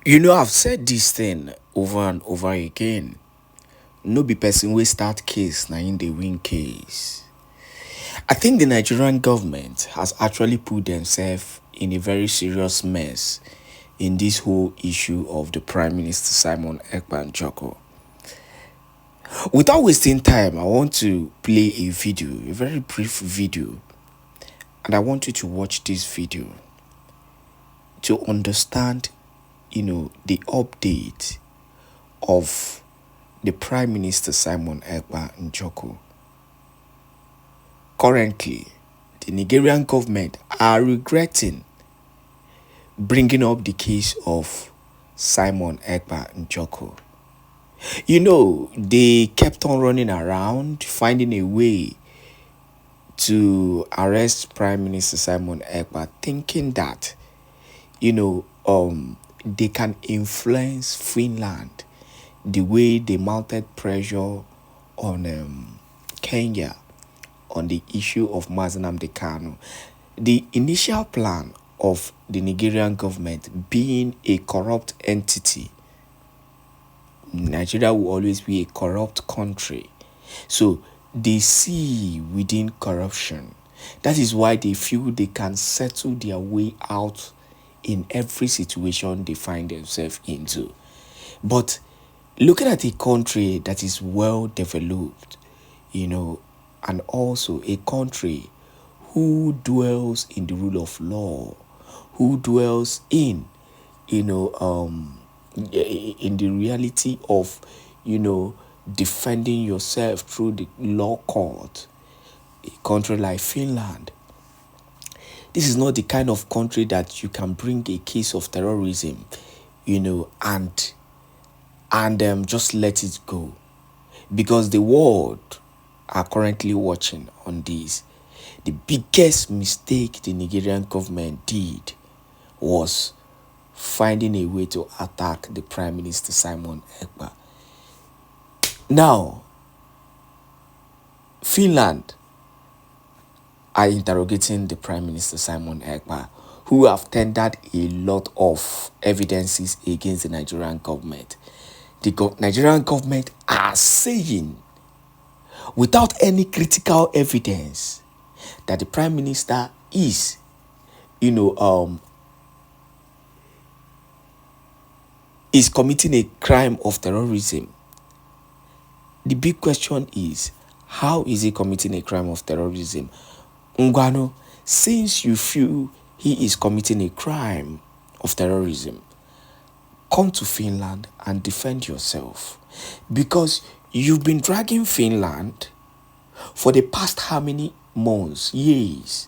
I've said this thing over and over again. No be person wey start case na in dey win case. I think the Nigerian government has actually put themselves in a very serious mess in this whole issue of the Prime Minister Simon Ekpa. Without wasting time, I want to play a video, a very brief video, and I want you to watch this video to understand, the update of the Prime Minister Simon Ekpa. Currently, the Nigerian government are regretting bringing up the case of Simon Ekpa. They kept on running around, finding a way to arrest Prime Minister Simon Ekpa, thinking that, they can influence Finland the way they mounted pressure on Kenya on the issue of Nnamdi Kanu. The initial plan of the Nigerian government being a corrupt entity, Nigeria will always be a corrupt country. So they see within corruption. That is why they feel they can settle their way out in every situation they find themselves into. But looking at a country that is well developed, and also a country who dwells in the rule of law, who dwells in the reality of, defending yourself through the law court, a country like Finland. This is not the kind of country that you can bring a case of terrorism, and just let it go. Because the world are currently watching on this. The biggest mistake the Nigerian government did was finding a way to attack the Prime Minister Simon Ekpa. Now, Finland are interrogating the Prime Minister Simon Ekpa, who have tendered a lot of evidences against the Nigerian government. The Nigerian government are saying, without any critical evidence, that the Prime Minister is, is committing a crime of terrorism. The big question is, how is he committing a crime of terrorism? Ngwano, since you feel he is committing a crime of terrorism, come to Finland and defend yourself. Because you've been dragging Finland for the past how many months, years,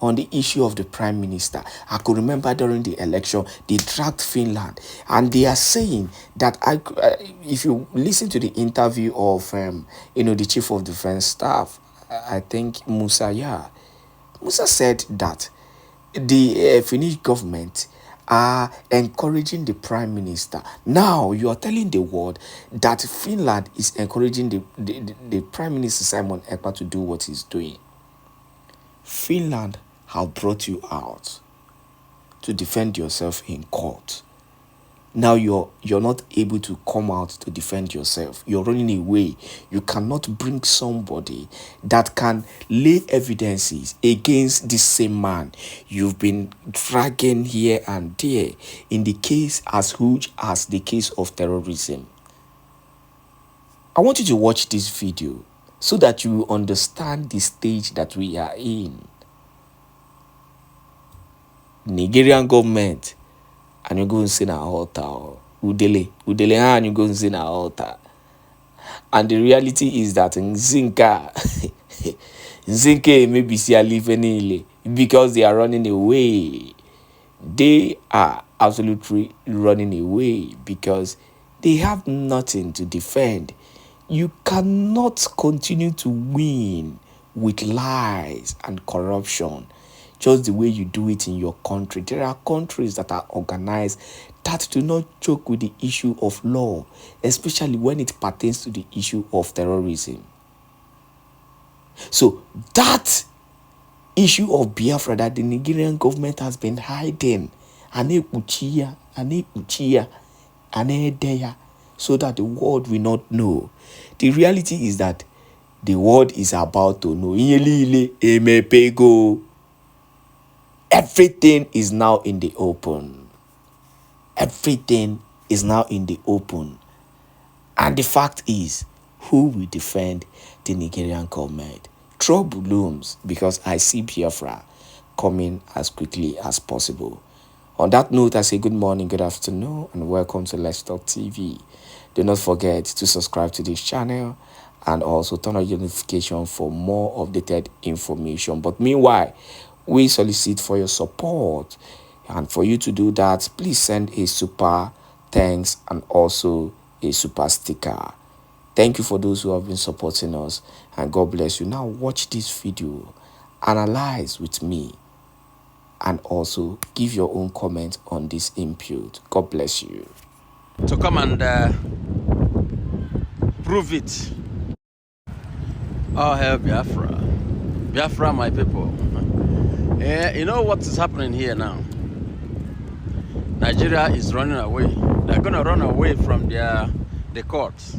on the issue of the Prime Minister. I could remember during the election, they dragged Finland. And they are saying that, if you listen to the interview of, the Chief of Defense Staff, I think Musa said that the Finnish government are encouraging the Prime Minister. Now you are telling the world that Finland is encouraging the Prime Minister Simon Ekpa to do what he's doing. Finland have brought you out to defend yourself in court. Now you're not able to come out to defend yourself. You're running away. You cannot bring somebody that can lay evidences against this same man you've been dragging here and there in the case as huge as the case of terrorism. I want you to watch this video so that you understand the stage that we are in. Nigerian government, and you go and sit at altar. Udele, and you go and sit at altar. And the reality is that Nzinka maybe see a living because they are running away. They are absolutely running away because they have nothing to defend. You cannot continue to win with lies and corruption just the way you do it in your country. There are countries that are organized that do not joke with the issue of law, especially when it pertains to the issue of terrorism. So that issue of Biafra that the Nigerian government has been hiding, and ane uchia, ane deya, so that the world will not know. The reality is that the world is about to know. Everything is now in the open. Everything is now in the open. And the fact is, who will defend the Nigerian government? Trouble looms, because I see Biafra coming as quickly as possible. On that note, I say good morning, good afternoon, and welcome to Let's Talk TV. Do not forget to subscribe to this channel and also turn on your notification for more updated information. But meanwhile, we solicit for your support. And for you to do that, please send a super thanks and also a super sticker. Thank you for those who have been supporting us, and God bless you. Now watch this video, analyze with me, and also give your own comment on this input. God bless you. To come and prove it. Oh, hell, Biafra. Biafra, my people. You know what is happening here now? Nigeria is running away. They're going to run away from the courts.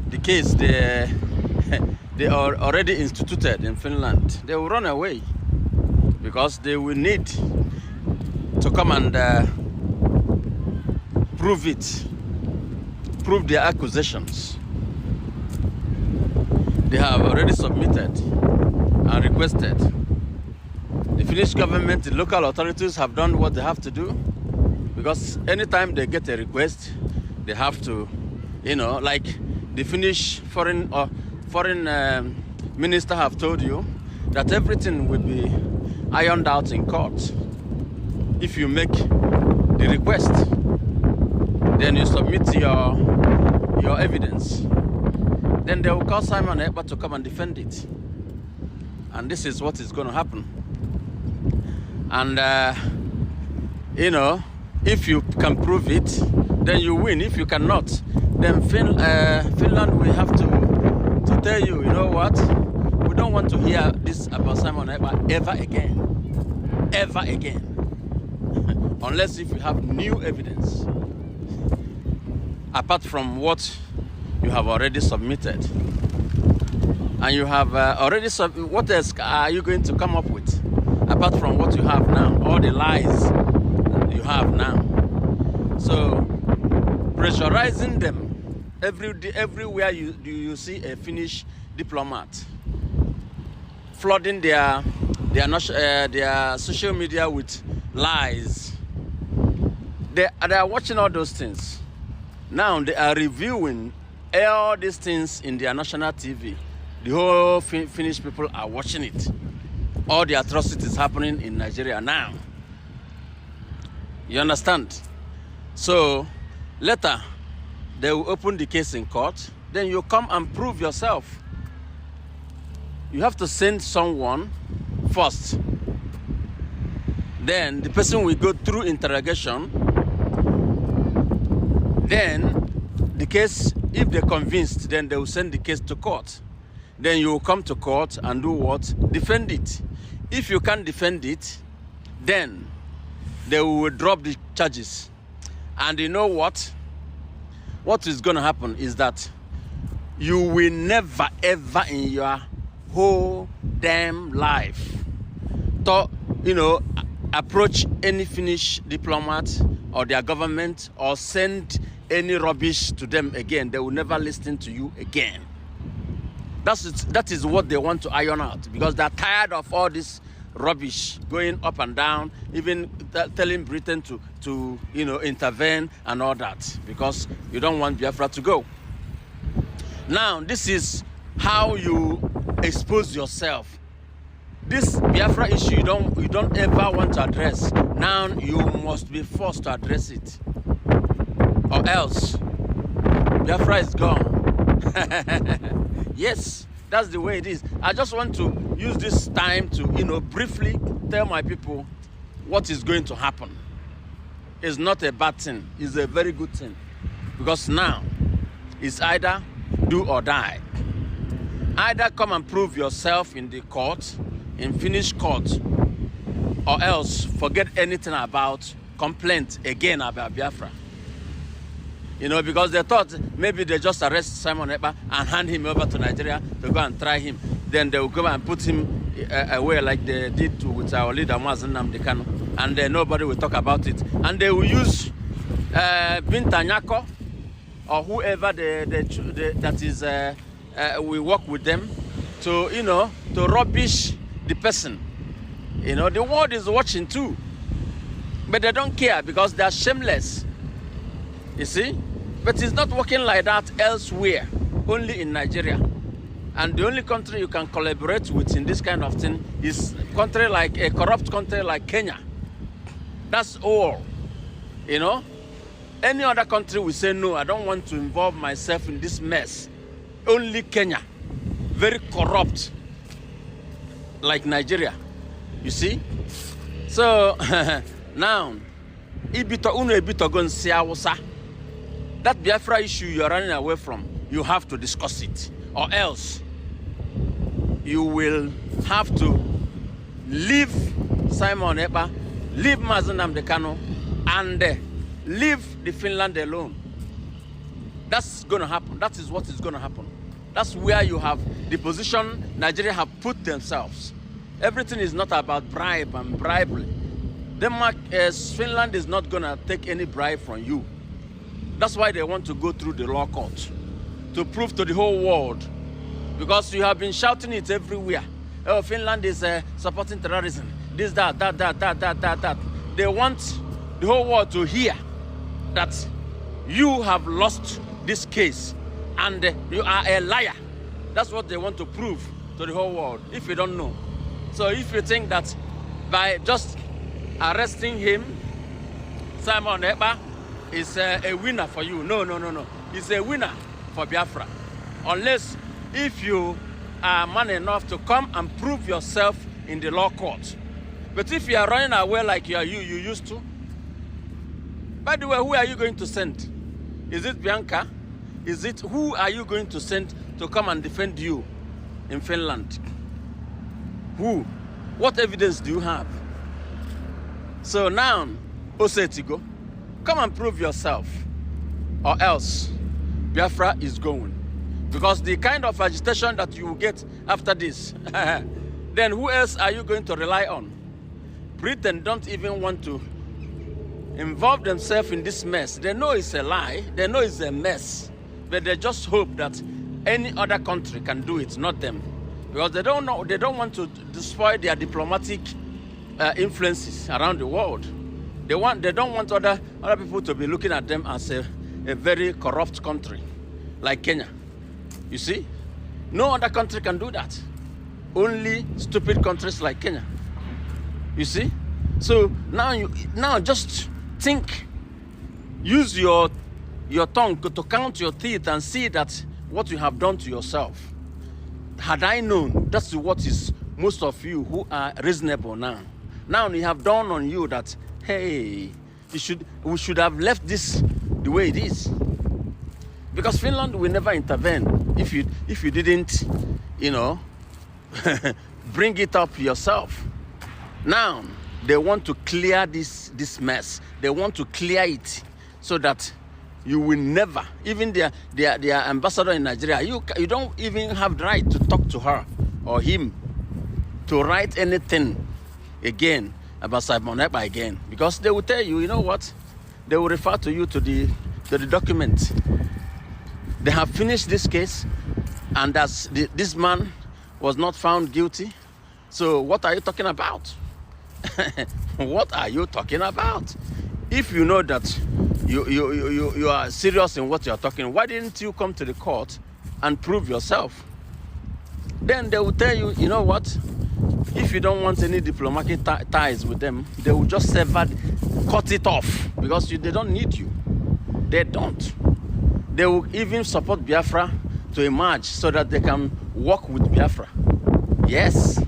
The case they are already instituted in Finland. They will run away because they will need to come and prove their accusations. They have already submitted and requested. The Finnish government, the local authorities have done what they have to do, because anytime they get a request, they have to, you know, like the Finnish foreign minister have told you that everything will be ironed out in court. If you make the request, then you submit your evidence. Then they will call Simon Èkpá to come and defend it. And this is what is going to happen. And, you know, if you can prove it, then you win. If you cannot, then Finland will have to tell you, you know what, we don't want to hear this about Simon Èkpá ever again. Ever again. Unless if you have new evidence, apart from what you have already submitted. And you have already what else are you going to come up with apart from what you have now, all the lies you have now? So pressurizing them everywhere you see a Finnish diplomat, flooding their social media with lies. They are watching all those things. Now they are reviewing all these things in their national TV. The whole Finnish people are watching it. All the atrocities happening in Nigeria now. You understand? So later they will open the case in court. Then you come and prove yourself. You have to send someone first. Then the person will go through interrogation. Then the case, if they're convinced, then they will send the case to court. Then you will come to court and do what? Defend it. If you can't defend it, then they will drop the charges. And you know what? What is going to happen is that you will never ever in your whole damn life approach any Finnish diplomat or their government or send any rubbish to them again. They will never listen to you again. That is what they want to iron out, because they're tired of all this rubbish going up and down, even telling Britain to intervene and all that, because you don't want Biafra to go. Now, this is how you expose yourself. This Biafra issue you don't ever want to address. Now you must be forced to address it, or else Biafra is gone. Yes, that's the way it is. I just want to use this time to briefly tell my people what is going to happen. It's not a bad thing, it's a very good thing, because now it's either do or die. Either come and prove yourself in the court, in Finnish court, or else forget anything about complaint again about Biafra. You know, because they thought maybe they just arrest Simon Ekpá and hand him over to Nigeria to go and try him. Then they will go and put him away like they did with our leader, Nnamdi Kanu. And then nobody will talk about it. And they will use Binta Nyako or whoever that is we work with them to, you know, to rubbish the person. You know, the world is watching too. But they don't care because they are shameless. You see? But it's not working like that elsewhere, only in Nigeria. And the only country you can collaborate with in this kind of thing is country like a corrupt country like Kenya. That's all. You know? Any other country will say, no, I don't want to involve myself in this mess. Only Kenya. Very corrupt. Like Nigeria. You see? So, now, that Biafra issue you're running away from, you have to discuss it. Or else, you will have to leave Simon Ekpá, leave Nnamdi Kanu, and leave the Finland alone. That's going to happen. That is what is going to happen. That's where you have the position Nigeria have put themselves. Everything is not about bribe and bribery. Finland is not going to take any bribe from you. That's why they want to go through the law court, to prove to the whole world. Because you have been shouting it everywhere. Oh, Finland is supporting terrorism. This, that. They want the whole world to hear that you have lost this case and you are a liar. That's what they want to prove to the whole world, if you don't know. So if you think that by just arresting him, Simon Ekpá, is a winner for you. No. It's a winner for Biafra. Unless if you are man enough to come and prove yourself in the law court. But if you are running away like you used to, by the way, who are you going to send? Is it Bianca? Who are you going to send to come and defend you in Finland? Who? What evidence do you have? So now, Osetigo, come and prove yourself, or else Biafra is going. Because the kind of agitation that you will get after this, then who else are you going to rely on? Britain don't even want to involve themselves in this mess. They know it's a lie, they know it's a mess, but they just hope that any other country can do it, not them. Because they don't want to destroy their diplomatic influences around the world. They don't want other people to be looking at them as a very corrupt country, like Kenya. You see? No other country can do that. Only stupid countries like Kenya. You see? So now just think. Use your tongue to count your teeth and see that what you have done to yourself. Had I known, that's what is most of you who are reasonable now. Now you have dawned on you that, hey, we should have left this the way it is. Because Finland will never intervene if you didn't, you know, bring it up yourself. Now they want to clear this mess. They want to clear it so that you will never, even their ambassador in Nigeria, you don't even have the right to talk to her or him to write anything again about Simon Ekpá again, because they will tell you, you know what? They will refer to you to the document. They have finished this case, and as this man was not found guilty. So what are you talking about? What are you talking about? If you know that you are serious in what you are talking, why didn't you come to the court and prove yourself? Then they will tell you, you know what? If you don't want any diplomatic ties with them, they will just cut it off, because they don't need you. They don't. They will even support Biafra to emerge so that they can work with Biafra. Yes,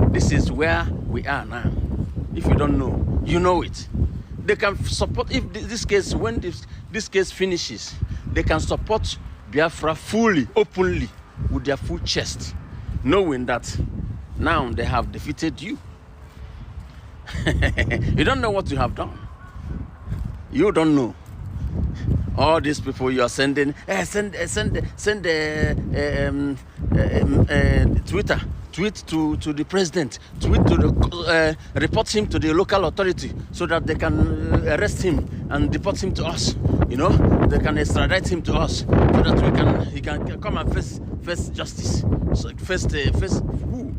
this is where we are now. If you don't know, you know it. They can support, if this case, when this case finishes, they can support Biafra fully, openly, with their full chest, knowing that now they have defeated you. You don't know what you have done. You don't know. All these people you are sending, send Twitter, tweet to the president, tweet to the report him to the local authority so that they can arrest him and deport him to us. You know, they can extradite him to us so that he can come and face justice. So face who?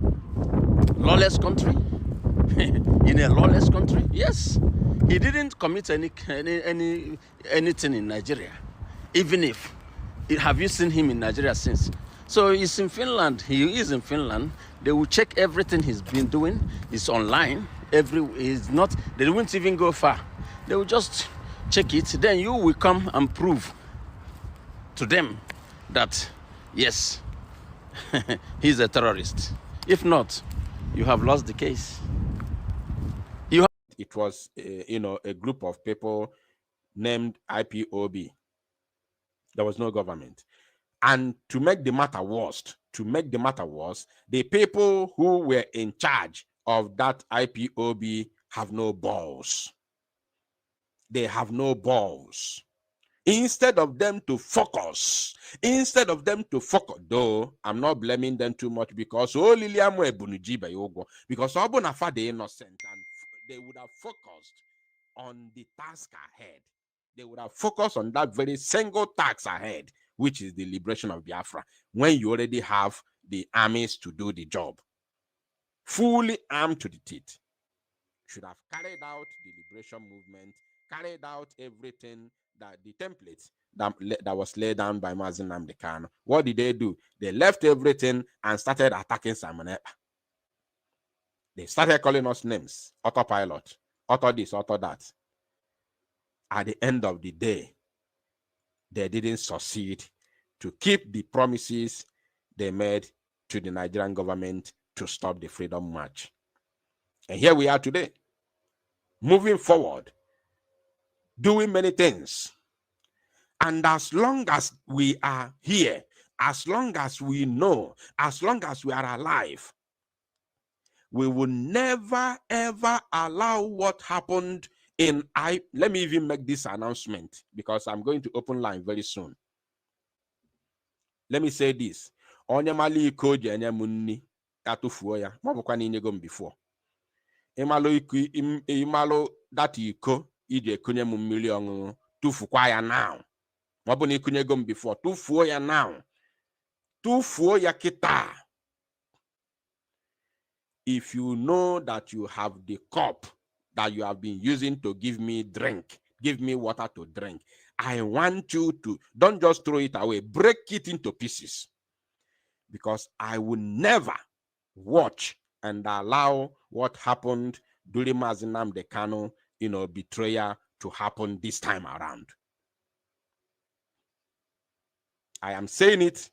Lawless country. In a lawless country, yes. He didn't commit anything in Nigeria, even if. Have you seen him in Nigeria since? So he's in Finland. He is in Finland. They will check everything he's been doing. It's online. He's not. They won't even go far. They will just check it. Then you will come and prove to them that yes, he's a terrorist. If not, you have lost the case. It was, a group of people named IPOB. There was no government. And to make the matter worse, the people who were in charge of that IPOB have no balls. They have no balls. Instead of them to focus, though I'm not blaming them too much because because they innocent and they would have focused on the task ahead. They would have focused on that very single task ahead, which is the liberation of Biafra, when you already have the armies to do the job. Fully armed to the teeth. Should have carried out the liberation movement, carried out everything that the template that was laid down by Mazi Nnamdi Kanu. What did they do? They left everything and started attacking Simon Ekpa. They started calling us names, autopilot, auto this, auto that. At the end of the day, they didn't succeed to keep the promises they made to the Nigerian government to stop the freedom march. And here we are today, moving forward, doing many things. And as long as we are here, as long as we know, as long as we are alive, we will never, ever allow what happened in let me even make this announcement because I'm going to open line very soon. Let me say this. Onye mali iko ji enye munni atufuo ya. Mabukwa ni nyego before. Imalo that iko ije ekunye mu mmiri ọṅụṅụ tufukwa ya now. Mabu ni kunyego before. Tufuo ya now. Tufuo ya kita. If you know that you have the cup that you have been using to give me drink, give me water to drink, I want you to, don't just throw it away, break it into pieces. Because I will never watch and allow what happened during Mazi Nnamdi Kanu, betrayal to happen this time around. I am saying it,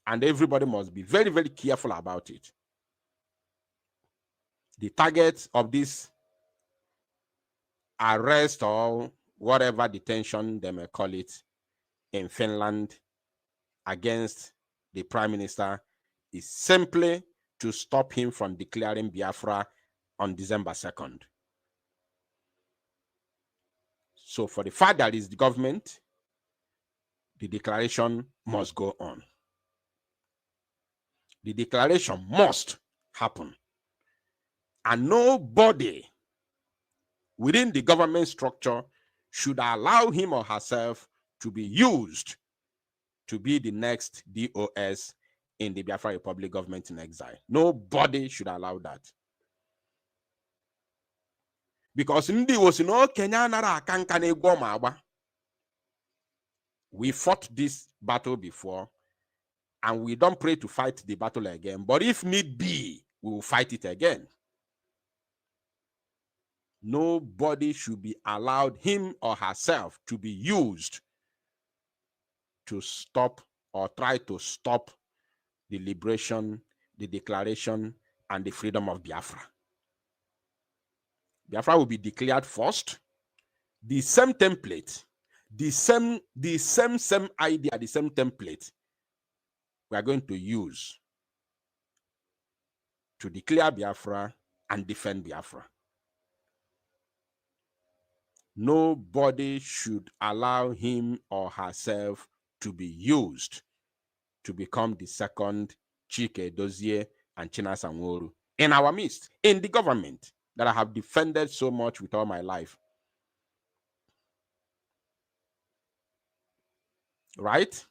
and everybody must be very, very careful about it. The target of this arrest or whatever detention they may call it in Finland against the Prime Minister is simply to stop him from declaring Biafra on December 2nd. So for the fact that it's the government, the declaration must go on. The declaration must happen. And nobody within the government structure should allow him or herself to be used to be the next DOS in the Biafra Republic government in exile. Nobody should allow that. Because we fought this battle before, and we don't pray to fight the battle again. But if need be, we will fight it again. Nobody should be allowed, him or herself, to be used to stop or try to stop the liberation, the declaration, and the freedom of Biafra. Biafra will be declared first. The same template, the same idea, the same template we are going to use to declare Biafra and defend Biafra. Nobody should allow him or herself to be used to become the second Chike Dozie and Chinasa Nworu in our midst, in the government that I have defended so much with all my life. Right?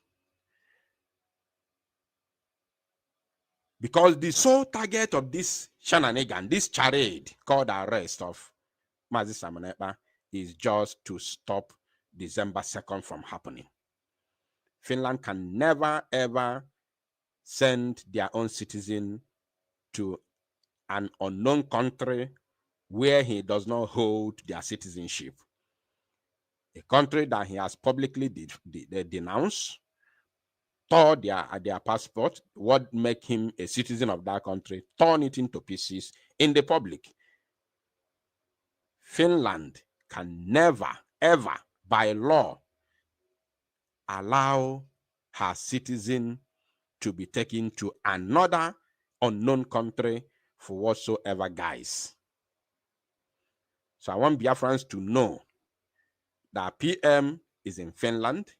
Because the sole target of this shenanigan, this charade called arrest of Mazi Simon Ekpa, is just to stop December 2nd from happening. Finland can never, ever send their own citizen to an unknown country where he does not hold their citizenship. A country that he has publicly denounced, tore their passport, what make him a citizen of that country, torn it into pieces in the public. Finland can never, ever, by law, allow her citizen to be taken to another unknown country for whatsoever guise. So I want Biafrans to know that PM is in Finland.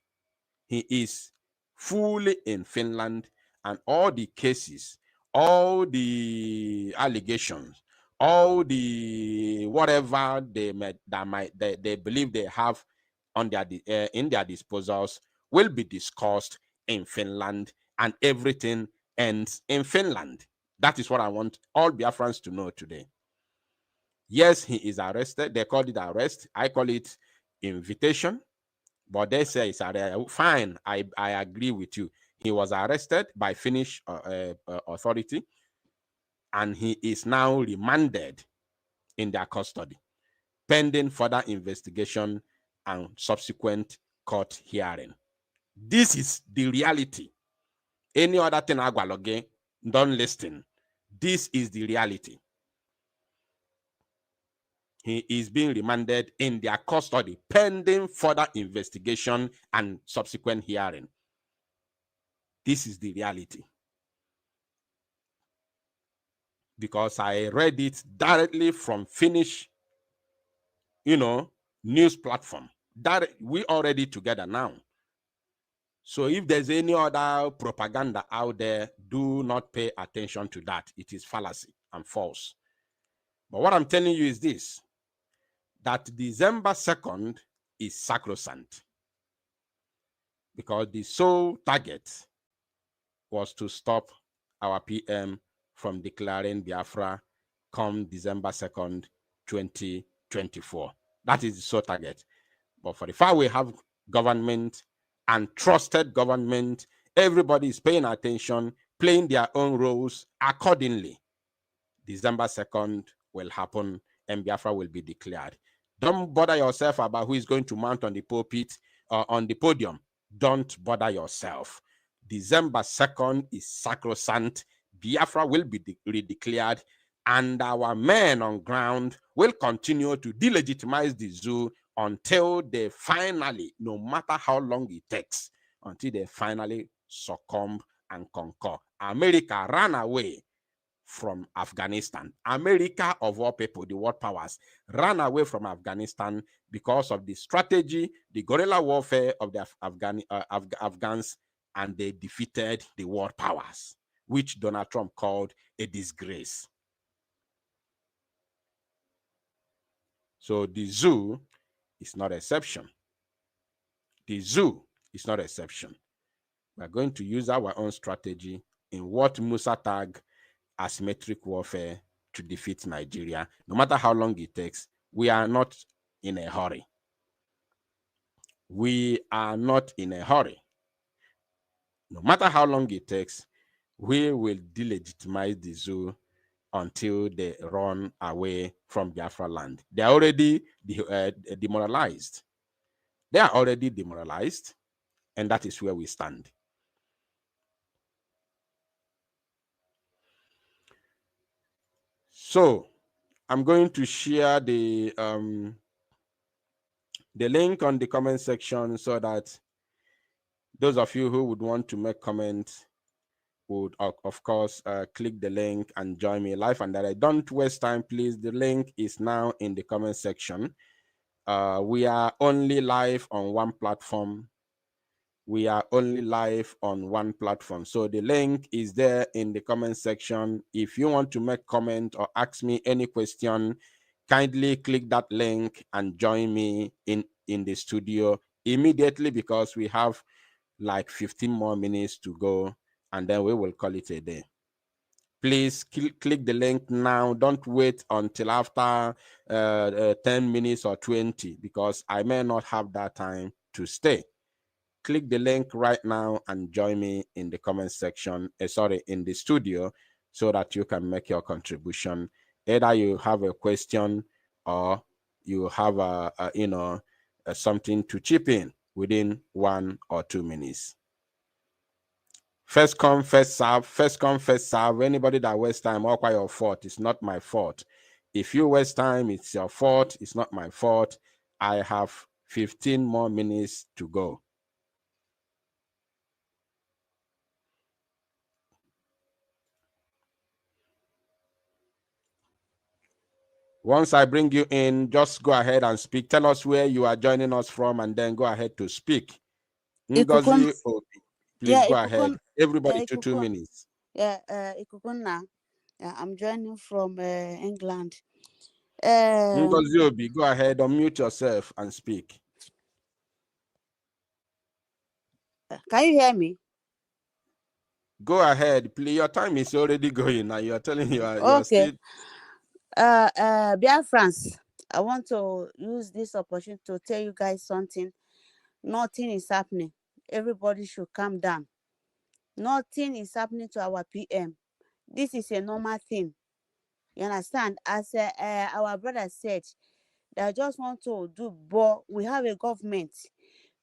He is fully in Finland, and all the cases, all the allegations, all the whatever they believe they have on their in their disposals will be discussed in Finland, and everything ends in Finland. That is what I want all Biafrans to know today. Yes, he is arrested. They call it arrest. I call it invitation. But they say it's fine. I agree with you. He was arrested by Finnish authority, and he is now remanded in their custody, pending further investigation and subsequent court hearing. This is the reality. Any other thing, Agwaloge, don't listen. This is the reality. He is being remanded in their custody, pending further investigation and subsequent hearing. This is the reality. Because I read it directly from Finnish, news platform. That we already together now. So if there's any other propaganda out there, do not pay attention to that. It is fallacy and false. But what I'm telling you is this, that December 2nd is sacrosanct. Because the sole target was to stop our PM from declaring Biafra come December 2nd, 2024. That is the sole target. But for the fact we have government and trusted government, everybody is paying attention, playing their own roles accordingly. December 2nd will happen and Biafra will be declared. Don't bother yourself about who is going to mount on the pulpit or on the podium. Don't bother yourself. December 2nd is sacrosanct. Biafra will be redeclared, and our men on ground will continue to delegitimize the zoo until they finally, no matter how long it takes, until they finally succumb and conquer. America ran away from Afghanistan. America, of all people, the world powers, ran away from Afghanistan because of the strategy, the guerrilla warfare of the Afghans, and they defeated the world powers, which Donald Trump called a disgrace. So the zoo is not exception. The zoo is not exception. We are going to use our own strategy in what Musa tagged asymmetric warfare to defeat Nigeria. No matter how long it takes, we are not in a hurry. We are not in a hurry. No matter how long it takes, we will delegitimize the zoo until they run away from Biafra land. They are already demoralized. They are already demoralized, and that is where we stand. So I'm going to share the link on the comment section so that those of you who would want to make comments would, of course, click the link and join me live and direct. Don't waste time, please. The link is now in the comment section. We are only live on one platform. We are only live on one platform. So the link is there in the comment section. If you want to make comment or ask me any question, kindly click that link and join me in the studio immediately, because we have like 15 more minutes to go and then we will call it a day. Please click the link now. Don't wait until after 10 minutes or 20, because I may not have that time to stay. Click the link right now and join me in the comment section, in the studio, so that you can make your contribution. Either you have a question or you have something to chip in within 1 or 2 minutes. First come, first serve. First come, first serve. Anybody that wastes time, all by your fault. It's not my fault. If you waste time, it's your fault. It's not my fault. I have 15 more minutes to go. Once I bring you in, just go ahead and speak. Tell us where you are joining us from, and then go ahead to speak. Ngozi Obi, please go ahead. Everybody to 2 minutes. Yeah, Ikukunna. I'm joining from England. Ngozi Obi, go ahead, unmute yourself and speak. Can you hear me? Go ahead, please. Your time is already going now. You're telling you are Okay. still. Biafrans, I want to use this opportunity to tell you guys something. Nothing is happening. Everybody should calm down. Nothing is happening to our PM. This is a normal thing. You understand? As our brother said, they just want to do, but we have a government.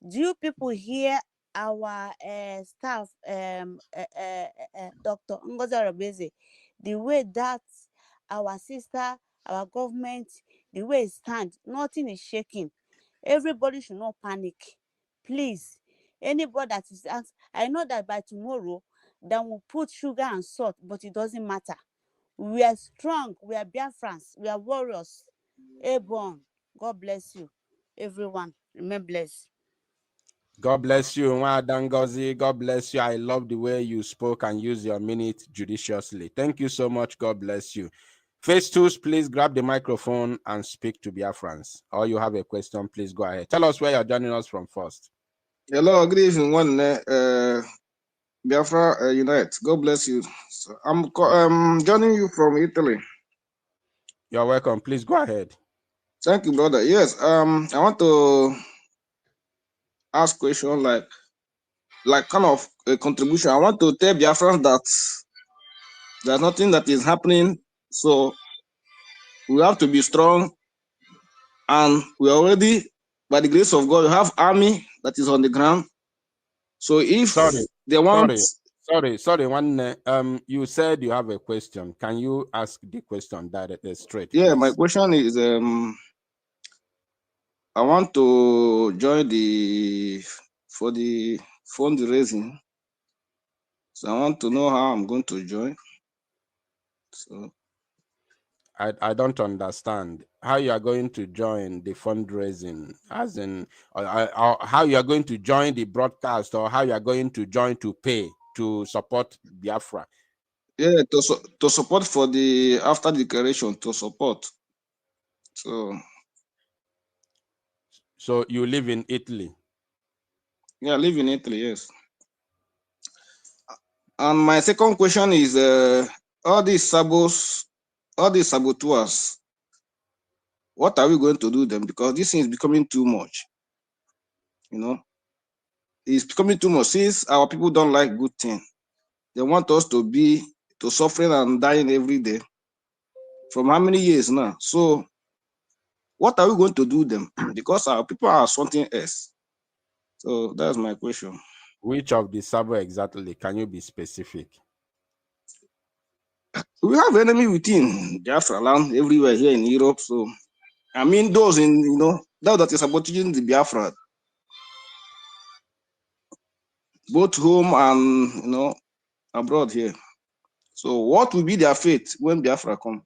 Do you people hear our staff, Dr. Ngozi Arobeze, the way that our sister, our government, the way it stands, nothing is shaking. Everybody should not panic. Please, anybody that is asked, I know that by tomorrow, they will put sugar and salt, but it doesn't matter. We are strong. We are Biafrans. We are warriors. Airborne. God bless you, everyone. Remain blessed. God bless you, Ngozi. God bless you. I love the way you spoke and used your minute judiciously. Thank you so much. God bless you. Festus, please grab the microphone and speak to Biafrans. Or you have a question, please go ahead. Tell us where you're joining us from first. Hello, good evening, one Biafra Unite. God bless you. So I'm joining you from Italy. You're welcome. Please go ahead. Thank you, brother. Yes, I want to ask question like kind of a contribution. I want to tell Biafrans that there's nothing that is happening, so we have to be strong, and we already, by the grace of God, we have army that is on the ground. So if they want, sorry, one you said you have a question. Can you ask the question directly straight? Yeah, please? my question is I want to join for the fundraising. So I want to know how I'm going to join. So I don't understand how you are going to join the fundraising, as in how you are going to join the broadcast, or how you are going to join to pay to support Biafra. Yeah, to support for the after declaration, to support. So you live in Italy? Yeah, I live in Italy, yes. And my second question is all these saboteurs, what are we going to do them? Because this thing is becoming too much. You know, it's becoming too much since our people don't like good things. They want us to suffering and dying every day. From how many years now? So what are we going to do them? Because our people are something else. So that's my question. Which of the Sabo exactly? Can you be specific? We have enemy within Biafra land everywhere here in Europe. So I mean those those that is sabotaging the Biafra, both home and abroad here. So what will be their fate when Biafra come?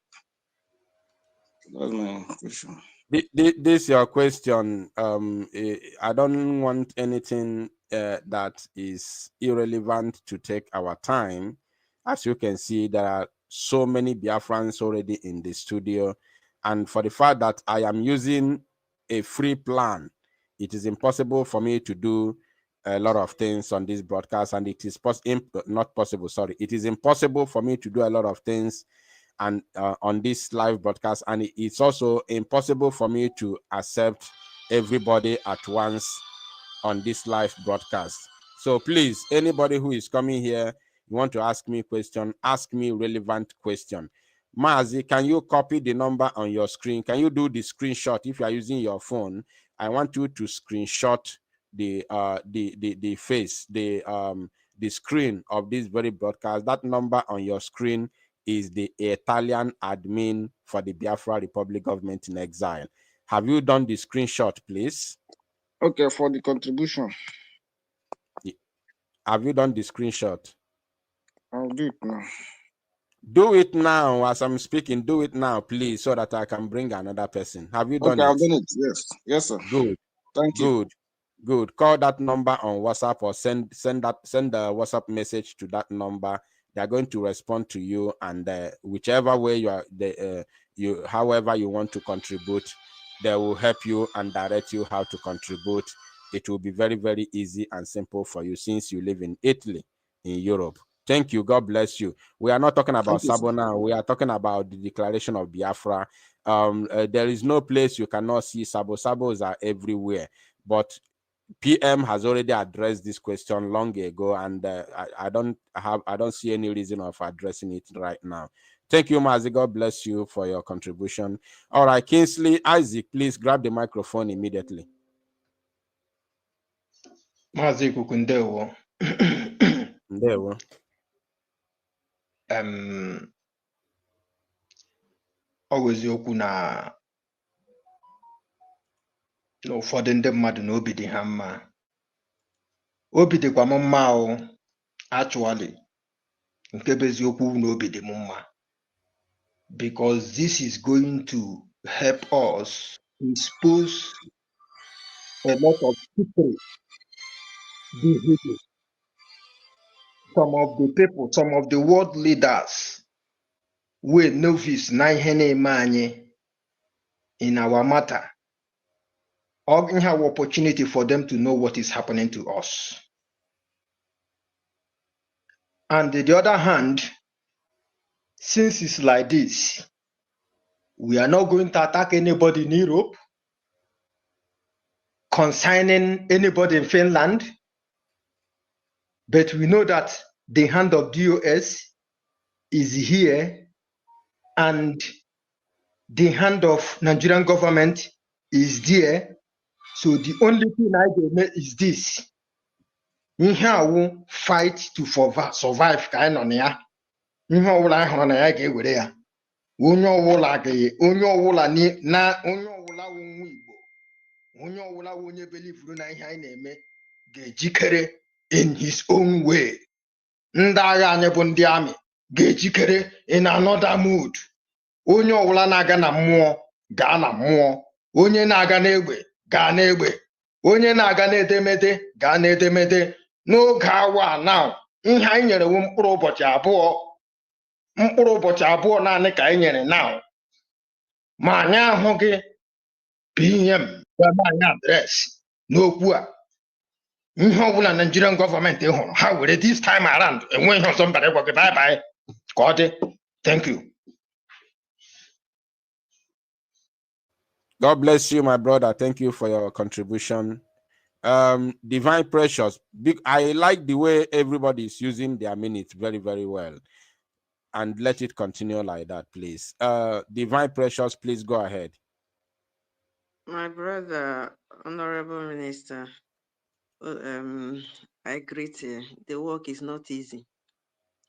That's my question. This your question. I don't want anything that is irrelevant to take our time. As you can see, there are so many Biafrans already in the studio, and for the fact that I am using a free plan, it is impossible for me to do a lot of things on this broadcast, and it is not possible. Sorry, it is impossible for me to do a lot of things and on this live broadcast, and it's also impossible for me to accept everybody at once on this live broadcast. So please, anybody who is coming here, you want to ask me a question, ask me relevant question. Mazi, can you copy the number on your screen? Can you do the screenshot if you are using your phone? I want you to screenshot the face, the screen of this very broadcast. That number on your screen is the Italian admin for the Biafra Republic Government in Exile. Have you done the screenshot, please? Okay, for the contribution. Have you done the screenshot? I'll do it now. Do it now as I'm speaking. Do it now, please, so that I can bring another person. Have you done it? Okay, I've done it. Yes. Yes, sir. Good. Thank you. Good. Call that number on WhatsApp or send the WhatsApp message to that number. They're going to respond to you, and whichever way however you want to contribute, they will help you and direct you how to contribute. It will be very, very easy and simple for you since you live in Italy, in Europe. Thank you. God bless you. We are not talking about Sabo now. We are talking about the declaration of Biafra. There is no place you cannot see Sabo. Sabos are everywhere. But PM has already addressed this question long ago, and I don't see any reason of addressing it right now. Thank you, Mazi. God bless you for your contribution. All right, Kingsley, Isaac, please grab the microphone immediately. Mazi Kukundewo. Ndewo. Always okwu na ụfọdụ ndị mmadụ na obi dị ha mma. Obi dịkwa m mma o, actually. Nke bụ eziokwu na obi dị m mma. Because this is going to help us expose a lot of people behavior. Some of the people, some of the world leaders wey novice na ihe na-eme anyị in our matter. We have opportunity for them to know what is happening to us. And on the other hand, since it's like this, we are not going to attack anybody in Europe, concerning anybody in Finland, but we know that the hand of DOS is here and the hand of Nigerian government is there. So the only thing I can make is this. We have fight to survive kind on ya. We have on ya get with ya. Onye ọwụla onye believe na ihe anyị na-eme ga-ejikere in his own way. Ndị agha anyị bụ ndị amị ga-ejikere in another mood. Onye ọwụla na-aga na mmụọ gaa na mmụọ. Onye na-aga n'egbe gaa n'egbe. Onye na-aga n'edemede gaa n'edemede. N'oge awa now, ihe anyị nyere wu mkpụrụ ụbọchị abụọ naanị ka anyị nyere now. Ma anyị ahụghị PM anyị adreesị n'okwu a. Ihe ọbụla Nigerian government hụrụ ha were this time around enwe ihe ọzọ mbara ịgwa gị bye bye ka ọ dị. Thank you. God bless you, my brother. Thank you for your contribution. Divine Precious, I like the way everybody is using their minutes very, very well. And let it continue like that, please. Divine Precious, please go ahead. My brother, Honorable Minister, I greet you. The work is not easy.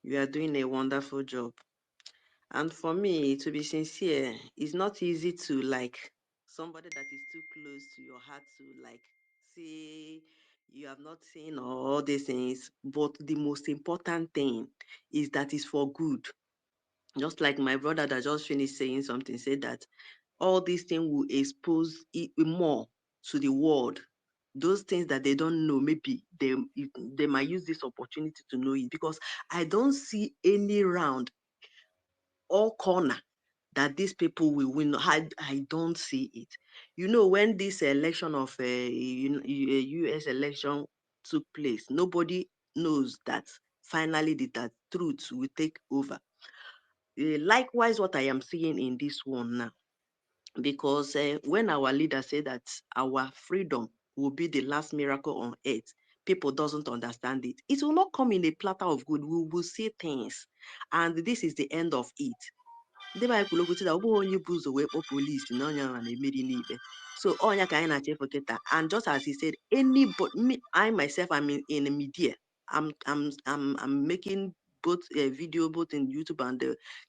You are doing a wonderful job. And for me, to be sincere, it's not easy to like somebody that is too close to your heart to like say you have not seen all these things. But the most important thing is that it's for good. Just like my brother that just finished saying something, said that all these things will expose it more to the world. Those things that they don't know, maybe they might use this opportunity to know it, because I don't see any round or corner that these people will win. I don't see it. You know, when this election of a US election took place, nobody knows that finally that truth will take over. Likewise, what I am seeing in this one now, because when our leader said that our freedom will be the last miracle on earth, people doesn't understand it. It will not come in a platter of good. We will see things, and this is the end of it. Ndị be anyị kwuru okwu sị na ọ bụghị onye bụ ụzọ wee kpọọ polisi na onye ahụ na-emeri n'ikpe. So onya ka anyị na-achefu kịta. And just as he said, anybody, me, I myself, I'm in the media. I'm making both video, both in YouTube and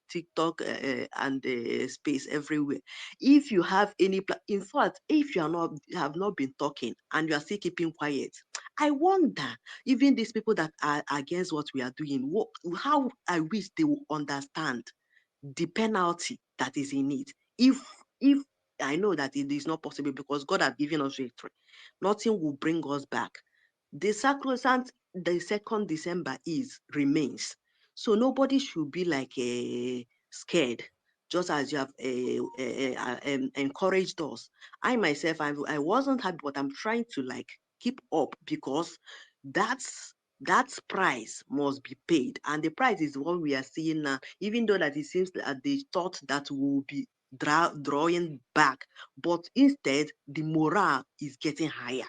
TikTok and space everywhere. If you have any, in fact, if you have not been talking and you are still keeping quiet, I wonder, even these people that are against what we are doing, how I wish they will understand the penalty that is in it. If I know that it is not possible because God has given us victory, nothing will bring us back. The sacrosanct, the 2nd December remains. So nobody should be like scared, just as you have encouraged us. I myself, I wasn't happy, but I'm trying to like keep up, because that price must be paid, and the price is what we are seeing now. Even though that it seems that they thought that we will be drawing back, but instead the morale is getting higher,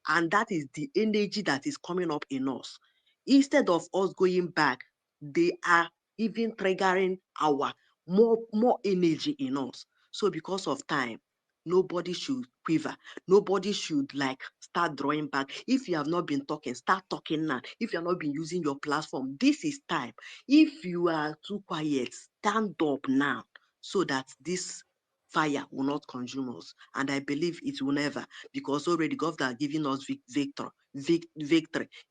and that is the energy that is coming up in us. Instead of us going back, they are even triggering our more energy in us. So because of time, nobody should quiver. Nobody should like start drawing back. If you have not been talking, start talking now. If you have not been using your platform, this is time. If you are too quiet, stand up now, so that this fire will not consume us. And I believe it will never, because already God has given us victory.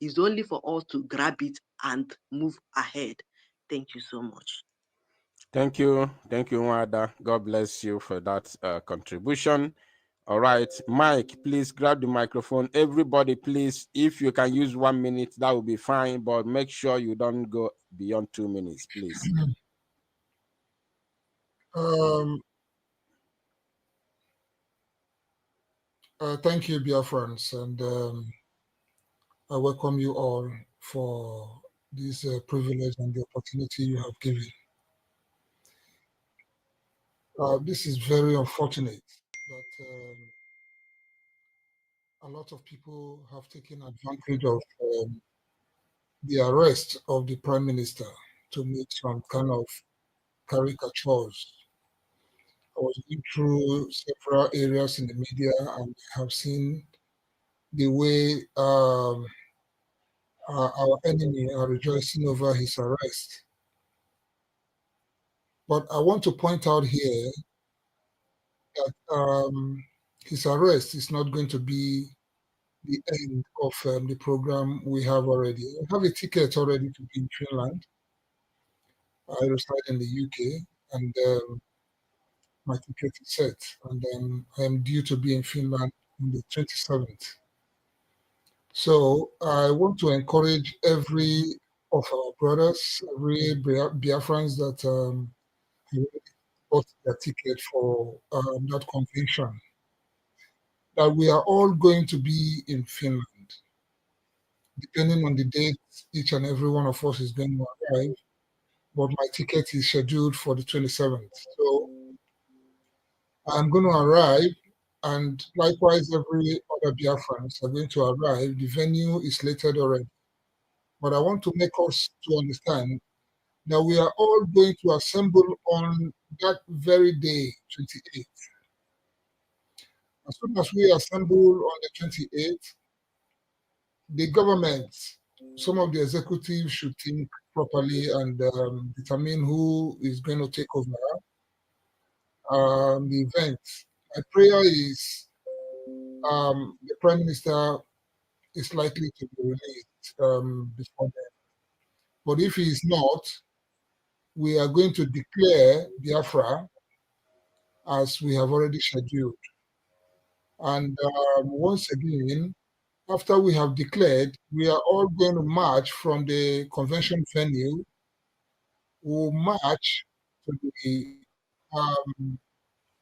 It's only for us to grab it and move ahead. Thank you so much. Thank you, Wada. God bless you for that contribution. All right, Mike, please grab the microphone. Everybody, please, if you can use 1 minute, that will be fine, but make sure you don't go beyond 2 minutes, please. Thank you, Biafrans, and I welcome you all for this privilege and the opportunity you have given. This is very unfortunate that a lot of people have taken advantage of the arrest of the Prime Minister to make some kind of caricatures. I was going through several areas in the media and have seen the way our enemy are rejoicing over his arrest. But I want to point out here that his arrest is not going to be the end of the program we have already. I have a ticket already to be in Finland. I reside in the UK, and my ticket is set, and I am due to be in Finland on the 27th. So I want to encourage every of our brothers, every Biafrans that bought their ticket for that convention, that we are all going to be in Finland. Depending on the date each and every one of us is going to arrive, but my ticket is scheduled for the 27th. So I'm going to arrive, and likewise every other Biafrans are going to arrive. The venue is slated already. But I want to make us to understand that we are all going to assemble on that very day, 28th. As soon as we assemble on the 28th, the government, some of the executives should think properly and determine who is going to take over the event. My prayer is the Prime Minister is likely to be released before then. But if he is not, we are going to declare Biafra as we have already scheduled. And once again, after we have declared, we are all going to march from the convention venue. We'll march to the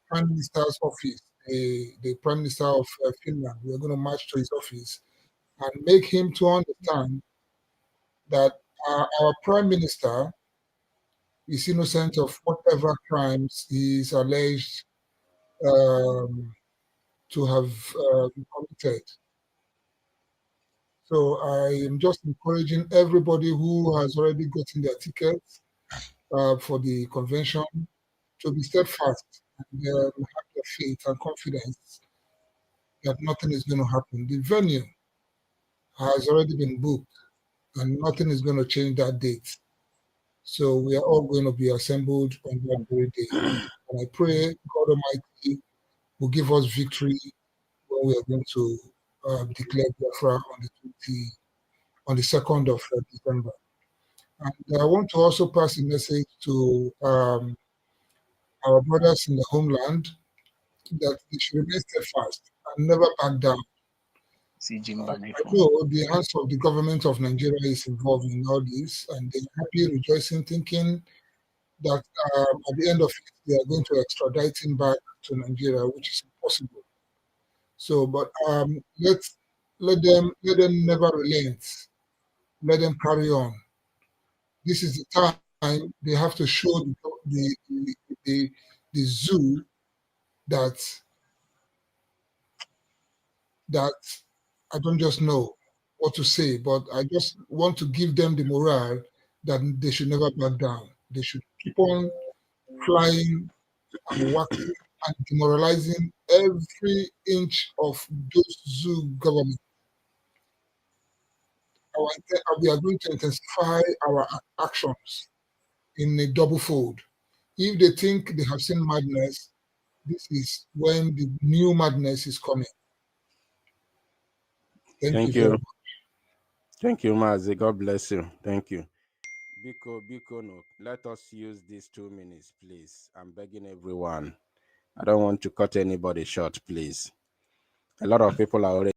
Prime Minister's office, the Prime Minister of Finland. We're going to march to his office and make him to understand that our Prime Minister is innocent of whatever crimes he is alleged um, to have committed. So I am just encouraging everybody who has already gotten their tickets for the convention to be steadfast and have the faith and confidence that nothing is going to happen. The venue has already been booked and nothing is going to change that date. So we are all going to be assembled on that very day. And I pray God Almighty will give us victory when we are going to declare Biafra on the 2nd of December. And I want to also pass a message to our brothers in the homeland that they should remain steadfast and never back down. I know the hands of the government of Nigeria is involved in all this, and they're happy, rejoicing, thinking that at the end of it, they are going to extradite him back to Nigeria, which is impossible. So, but let them never relent. Let them carry on. This is the time they have to show the zoo that I don't just know what to say, but I just want to give them the morale that they should never back down. They should keep on flying and working and demoralizing every inch of those zoo government. We are going to intensify our actions in a double fold. If they think they have seen madness, this is when the new madness is coming. Thank you very much. Thank you, Mazi. God bless you. Thank you. Biko, no. Let us use these 2 minutes, please. I'm begging everyone. I don't want to cut anybody short, please. A lot of people are already